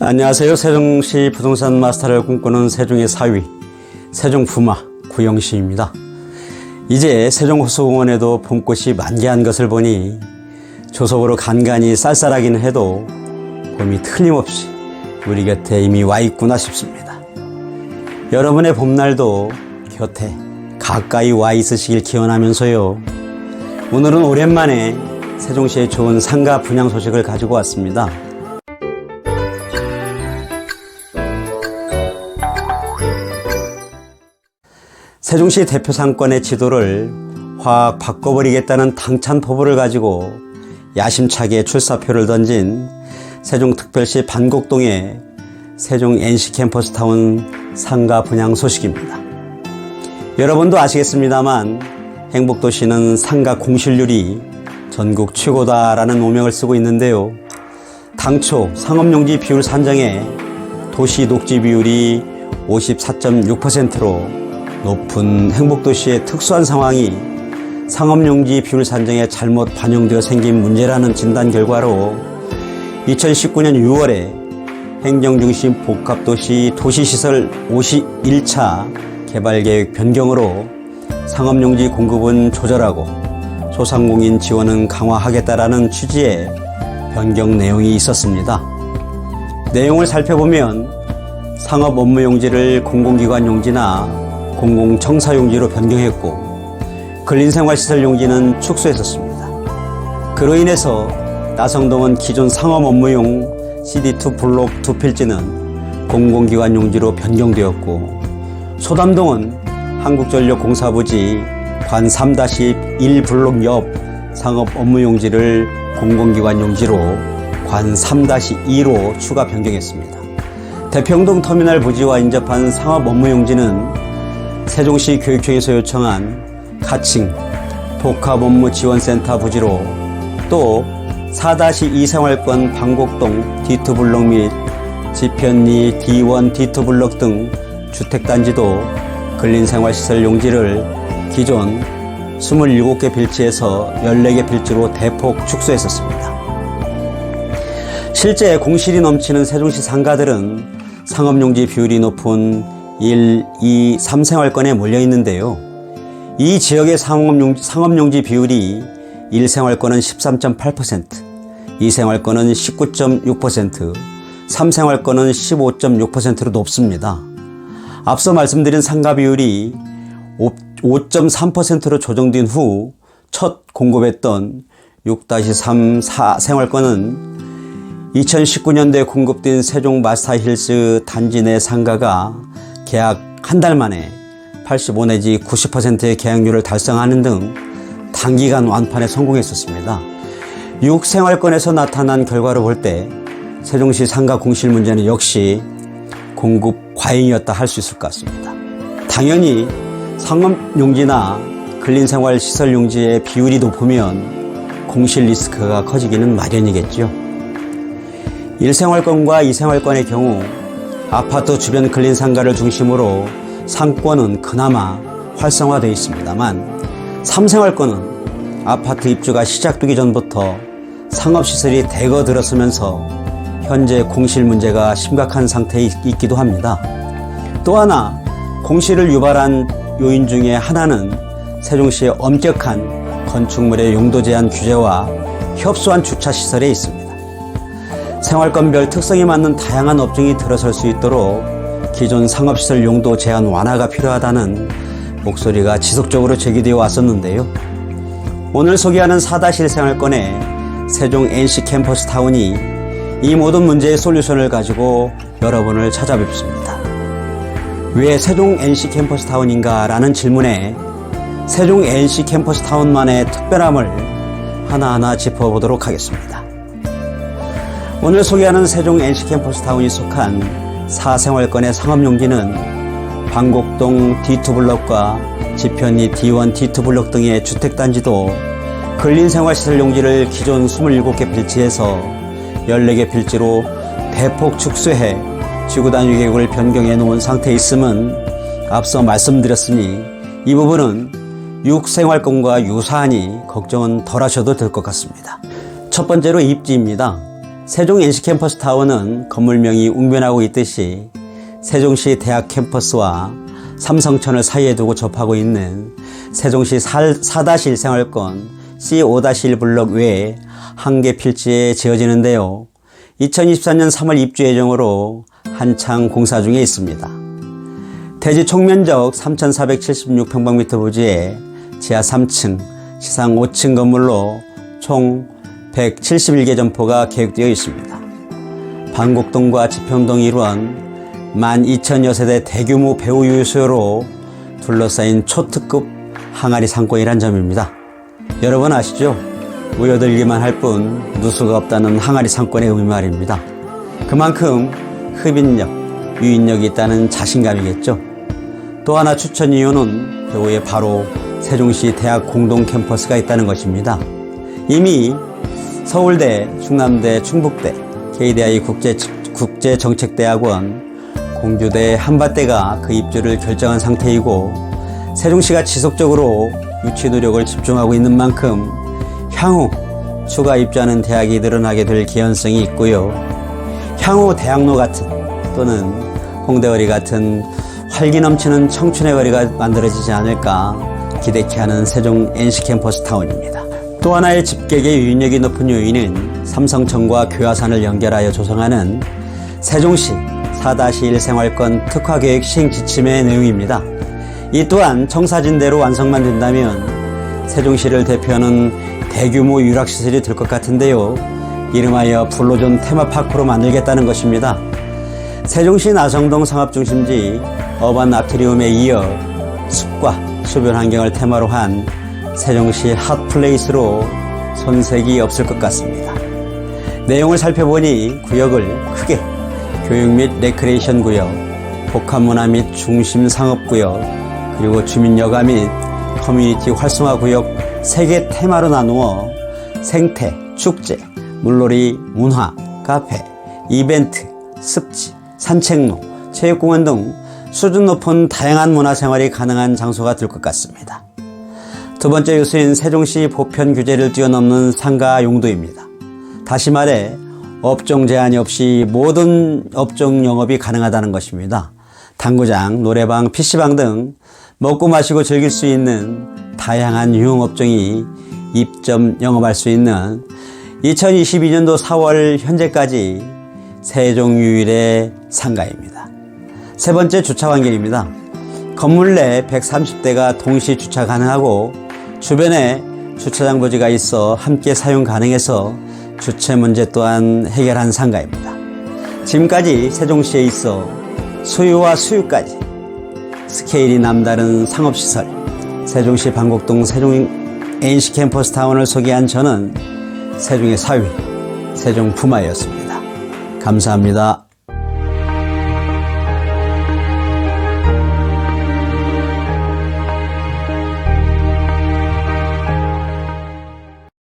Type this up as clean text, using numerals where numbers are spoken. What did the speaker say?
안녕하세요. 세종시 부동산 마스터를 꿈꾸는 세종의 사위 세종부마 구영식입니다. 이제 세종호수공원에도 봄꽃이 만개한 것을 보니 조석으로 간간히 쌀쌀하기는 해도 봄이 틀림없이 우리 곁에 이미 와 있구나 싶습니다. 여러분의 봄날도 곁에 가까이 와 있으시길 기원하면서요, 오늘은 오랜만에 세종시의 좋은 상가 분양 소식을 가지고 왔습니다. 세종시 대표 상권의 지도를 확 바꿔버리겠다는 당찬 포부를 가지고 야심차게 출사표를 던진 세종특별시 반곡동의 세종 NC캠퍼스타운 상가 분양 소식입니다. 여러분도 아시겠습니다만 행복도시는 상가 공실률이 전국 최고다라는 오명을 쓰고 있는데요. 당초 상업용지 비율 산정에 도시 녹지 비율이 54.6%로 높은 행복도시의 특수한 상황이 상업용지 비율 산정에 잘못 반영되어 생긴 문제라는 진단 결과로 2019년 6월에 행정중심 복합도시 도시시설 51차 개발계획 변경으로 상업용지 공급은 조절하고 소상공인 지원은 강화하겠다라는 취지의 변경 내용이 있었습니다. 내용을 살펴보면 상업 업무 용지를 공공기관 용지나 공공청사용지로 변경했고 근린생활시설 용지는 축소했었습니다. 그로 인해서 나성동은 기존 상업 업무용 CD2 블록 2필지는 공공기관 용지로 변경되었고, 소담동은 한국전력 공사부지 관 3-1 블록 옆 상업 업무용지를 공공기관 용지로 관 3-2로 추가 변경했습니다. 대평동 터미널 부지와 인접한 상업 업무용지는 세종시 교육청에서 요청한 가칭 복합업무지원센터 부지로, 또 4-2 생활권 방곡동 D2 블록 및 지편리 D1, D2 블록 등 주택단지도 근린생활시설 용지를 기존 27개 필지에서 14개 필지로 대폭 축소했었습니다. 실제 공실이 넘치는 세종시 상가들은 상업용지 비율이 높은 1, 2, 3생활권에 몰려 있는데요. 이 지역의 상업용지 비율이 1생활권은 13.8%, 2생활권은 19.6%, 3생활권은 15.6%로 높습니다. 앞서 말씀드린 상가 비율이 5.3%로 조정된 후 첫 공급했던 6-3 4생활권은 2019년도에 공급된 세종 마스터힐스 단지 내 상가가 계약 한 달 만에 85 내지 90%의 계약률을 달성하는 등 단기간 완판에 성공했었습니다. 6생활권에서 나타난 결과로 볼 때 세종시 상가 공실 문제는 역시 공급 과잉이었다 할 수 있을 것 같습니다. 당연히 상업용지나 근린생활시설용지의 비율이 높으면 공실 리스크가 커지기는 마련이겠죠. 1생활권과 2생활권의 경우 아파트 주변 근린상가를 중심으로 상권은 그나마 활성화되어 있습니다만, 3생활권은 아파트 입주가 시작되기 전부터 상업시설이 대거 들어서면서 현재 공실 문제가 심각한 상태에 있기도 합니다. 또 하나 공실을 유발한 요인 중에 하나는 세종시의 엄격한 건축물의 용도 제한 규제와 협소한 주차시설에 있습니다. 생활권별 특성에 맞는 다양한 업종이 들어설 수 있도록 기존 상업시설 용도 제한 완화가 필요하다는 목소리가 지속적으로 제기되어 왔었는데요. 오늘 소개하는 4-1 생활권의 세종 NC캠퍼스타운이 이 모든 문제의 솔루션을 가지고 여러분을 찾아뵙습니다. 왜 세종 NC캠퍼스타운인가 라는 질문에 세종 NC캠퍼스타운만의 특별함을 하나하나 짚어보도록 하겠습니다. 오늘 소개하는 세종 NC캠퍼스타운이 속한 4생활권의 상업용지는 방곡동 D2 블록과 지편리 D1, D2 블록 등의 주택단지도 근린생활시설 용지를 기존 27개 필지에서 14개 필지로 대폭 축소해 지구단위 계획을 변경해 놓은 상태에 있음은 앞서 말씀드렸으니 이 부분은 6생활권과 유사하니 걱정은 덜 하셔도 될 것 같습니다. 첫 번째로 입지입니다. 세종 NC 캠퍼스 타워는 건물명이 웅변하고 있듯이 세종시 대학 캠퍼스와 삼성천을 사이에 두고 접하고 있는 세종시 4-1 생활권 C5-1 블록 외에 한 개 필지에 지어지는데요. 2024년 3월 입주 예정으로 한창 공사 중에 있습니다. 대지 총면적 3,476평방미터 부지에 지하 3층, 지상 5층 건물로 총 171개 점포가 계획되어 있습니다. 방곡동과 지평동 일원 12,000여 세대 대규모 배후 유소로 둘러싸인 초특급 항아리 상권이란 점입니다. 여러분 아시죠? 모여들기만 할 뿐 누수가 없다는 항아리 상권의 의미 말입니다. 그만큼 흡인력, 유인력이 있다는 자신감이겠죠. 또 하나 추천 이유는 배후에 바로 세종시 대학 공동 캠퍼스가 있다는 것입니다. 이미 서울대, 충남대, 충북대, KDI 국제정책대학원, 공주대, 한밭대가 그 입주를 결정한 상태이고 세종시가 지속적으로 유치 노력을 집중하고 있는 만큼 향후 추가 입주하는 대학이 늘어나게 될 개연성이 있고요. 향후 대학로 같은 또는 홍대거리 같은 활기 넘치는 청춘의 거리가 만들어지지 않을까 기대케 하는 세종 NC 캠퍼스 타운입니다. 또 하나의 집객의 유인력이 높은 요인은 삼성천과 교화산을 연결하여 조성하는 세종시 4-1 생활권 특화계획 시행 지침의 내용입니다. 이 또한 청사진대로 완성만 된다면 세종시를 대표하는 대규모 유락시설이 될 것 같은데요. 이름하여 블루존 테마파크로 만들겠다는 것입니다. 세종시 나성동 상업중심지 어반 아트리움에 이어 숲과 수변 환경을 테마로 한 세종시 핫플레이스로 손색이 없을 것 같습니다. 내용을 살펴보니 구역을 크게 교육 및 레크레이션 구역, 복합문화 및 중심 상업구역, 그리고 주민여가 및 커뮤니티 활성화 구역 3개 테마로 나누어 생태, 축제, 물놀이, 문화, 카페, 이벤트, 습지, 산책로, 체육공원 등 수준 높은 다양한 문화생활이 가능한 장소가 될 것 같습니다. 두 번째 요소인 세종시 보편 규제를 뛰어넘는 상가 용도입니다. 다시 말해 업종 제한이 없이 모든 업종 영업이 가능하다는 것입니다. 당구장, 노래방, PC방 등 먹고 마시고 즐길 수 있는 다양한 유흥업종이 입점 영업할 수 있는 2022년도 4월 현재까지 세종 유일의 상가입니다. 세 번째 주차 환경입니다. 건물 내 130대가 동시 주차 가능하고 주변에 주차장 부지가 있어 함께 사용 가능해서 주차 문제 또한 해결한 상가입니다. 지금까지 세종시에 있어 소유와 수유까지 스케일이 남다른 상업시설 세종시 방곡동 세종 NC 캠퍼스 타운을 소개한 저는 세종의 4위 세종 푸마였습니다. 감사합니다.